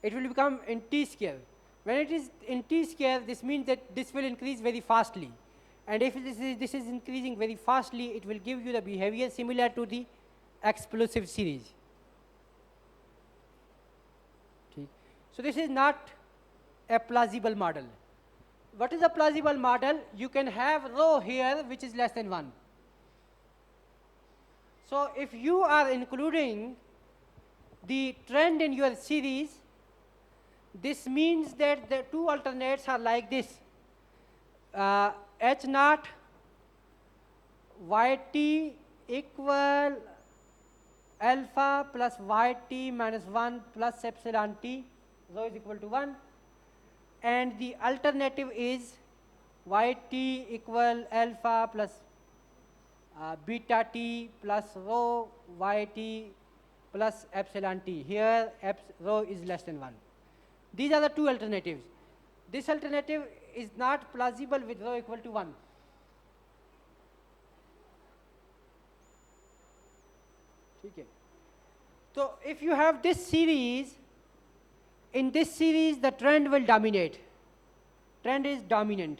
it will become in t square. When it is in t square, this means that this will increase very fastly. And if this is increasing very fastly, it will give you the behavior similar to the explosive series. So this is not a plausible model. What is a plausible model? You can have rho here which is less than 1. So if you are including the trend in your series, this means that the two alternates are like this. H naught yt equal alpha plus yt minus 1 plus epsilon t, rho is equal to 1. And the alternative is yt equal alpha plus beta t plus rho yt plus epsilon t. Here rho is less than 1. These are the two alternatives. This alternative is not plausible with rho equal to 1. Okay. So if you have this series, in this series the trend will dominate. Trend is dominant.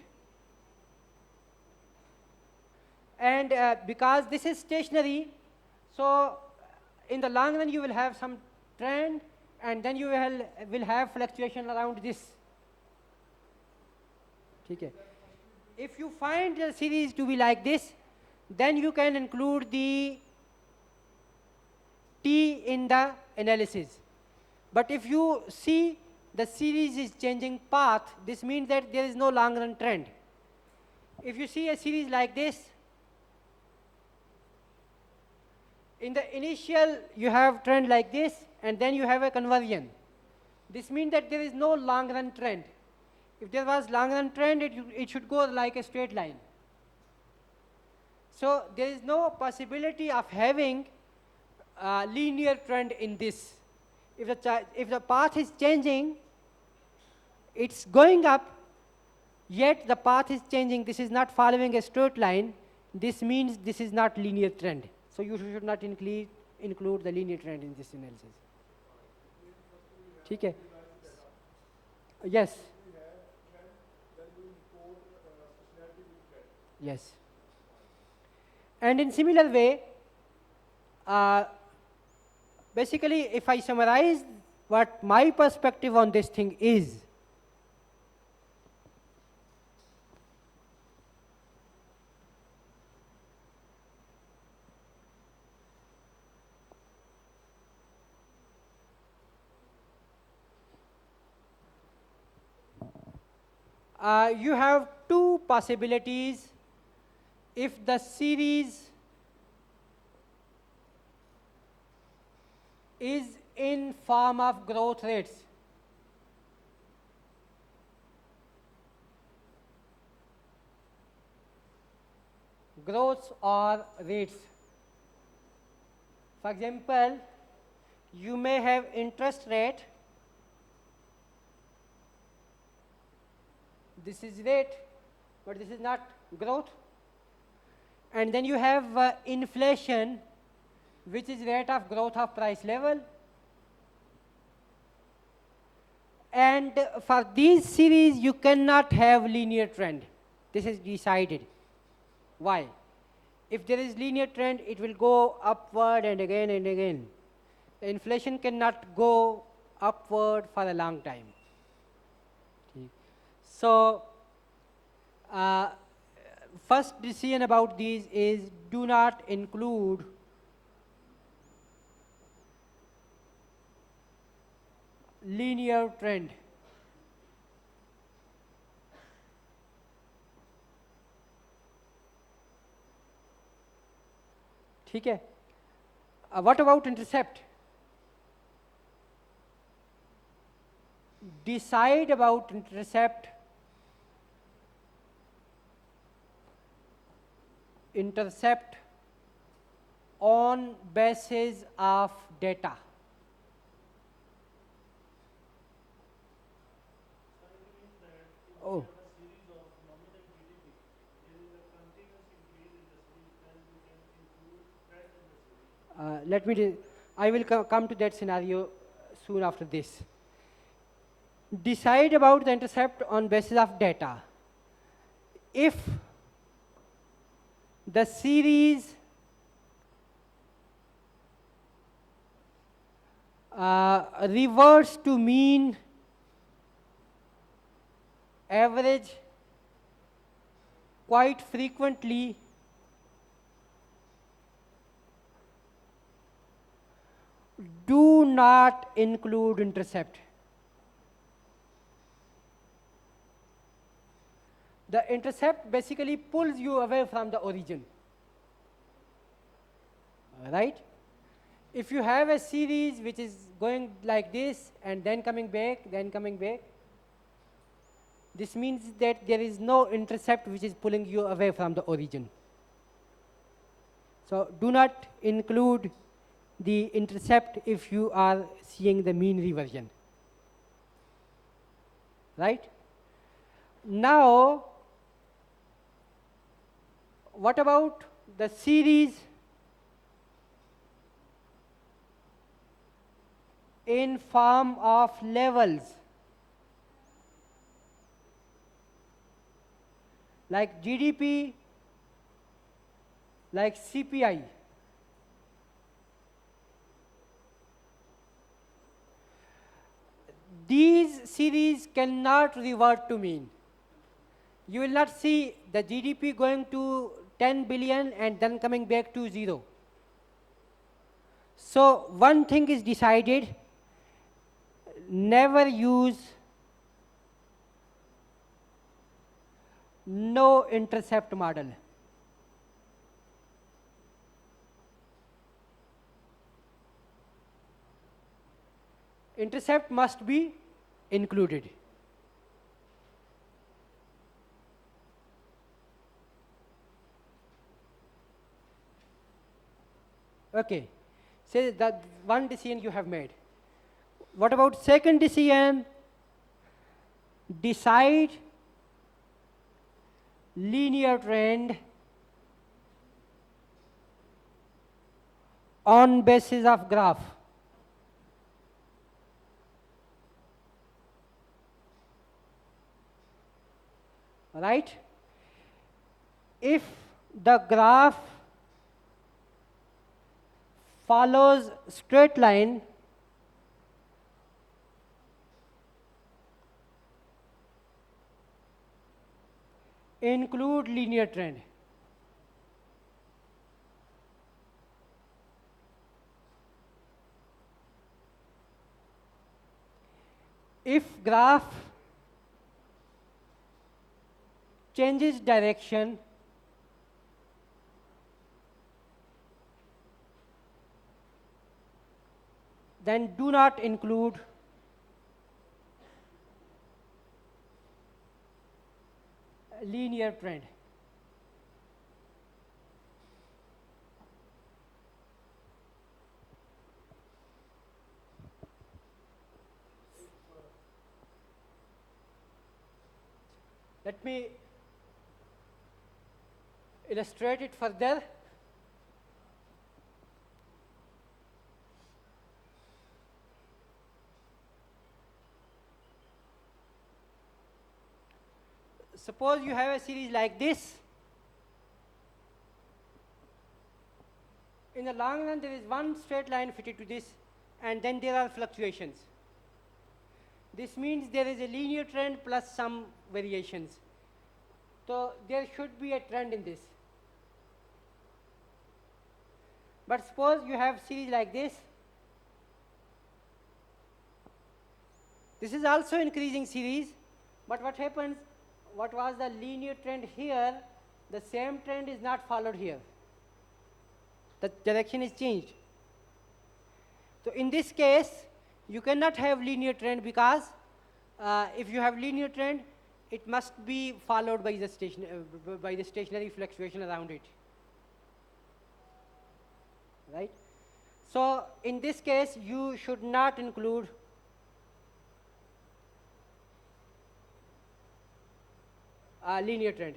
And because this is stationary, so in the long run you will have some trend, and then you will have fluctuation around this. Okay. If you find the series to be like this, then you can include the t in the analysis. But if you see the series is changing path, this means that there is no long run trend. If you see a series like this, in the initial you have trend like this, and then you have a conversion. This means that there is no long run trend. If there was long run trend, it should go like a straight line. So there is no possibility of having a linear trend in this. If the path is changing, it's going up, yet the path is changing, this is not following a straight line, this means this is not linear trend. So you should not include the linear trend in this analysis. Okay. Yes. Yes. And in similar way, basically if I summarize what my perspective on this thing is, you have two possibilities. If the series is in form of growth rates, growths or rates. For example, you may have interest rate, this is rate, but this is not growth. And then you have inflation, which is rate of growth of price level. And for these series, you cannot have linear trend. This is decided. Why? If there is linear trend, it will go upward and again and again. The inflation cannot go upward for a long time. So, first decision about these is do not include linear trend. ठीक है? What about intercept? Decide about intercept. Intercept on basis of data. Oh. I will come to that scenario soon after this. Decide about the intercept on basis of data. If the series reverts to mean, average quite frequently, do not include intercept. The intercept basically pulls you away from the origin, right? If you have a series which is going like this and then coming back, this means that there is no intercept which is pulling you away from the origin. So do not include the intercept if you are seeing the mean reversion, right? Now, what about the series in form of levels, like GDP, like CPI? These series cannot revert to mean. You will not see the GDP going to 10 billion and then coming back to 0. So one thing is decided: never use no intercept model. Intercept must be included. Okay, say that one decision you have made. What about second decision? Decide linear trend on basis of graph. Right? If the graph follows straight line, include linear trend. If graph changes direction, then do not include linear trend. Let me illustrate it further. Suppose you have a series like this. In the long run, there is one straight line fitted to this, and then there are fluctuations. This means there is a linear trend plus some variations. So there should be a trend in this. But suppose you have series like this. This is also increasing series, but what happens? What was the linear trend here, the same trend is not followed here. The direction is changed. So in this case, you cannot have linear trend, because if you have linear trend, it must be followed by the stationary fluctuation around it. Right? So in this case, you should not include linear trend.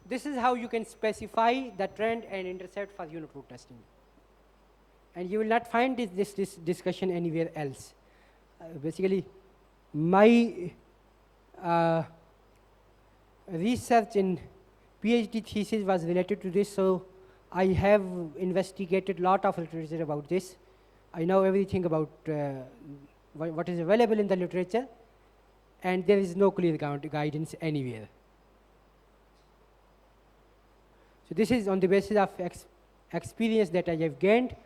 this is how you can specify the trend and intercept for unit root testing. And you will not find this discussion anywhere else. Basically, my research in PhD thesis was related to this, so I have investigated a lot of literature about this. I know everything about what is available in the literature, and there is no clear guidance anywhere. So this is on the basis of experience that I have gained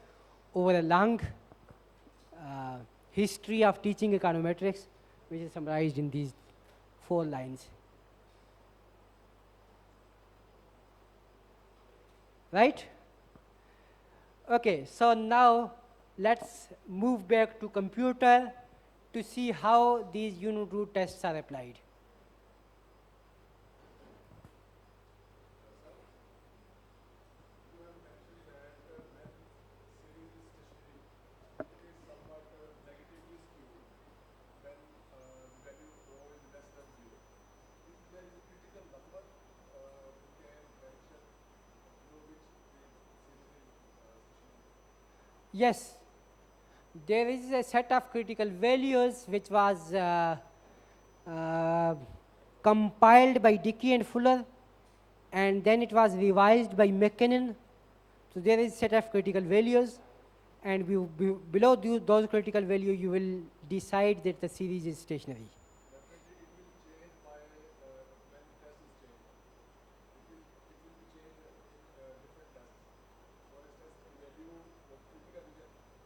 over a long history of teaching econometrics, which is summarized in these 4 lines. Right? Okay, so now let's move back to computer to see how these unit root tests are applied. Yes, there is a set of critical values which was compiled by Dickey and Fuller, and then it was revised by McKinnon. So there is a set of critical values, and below those critical values you will decide that the series is stationary.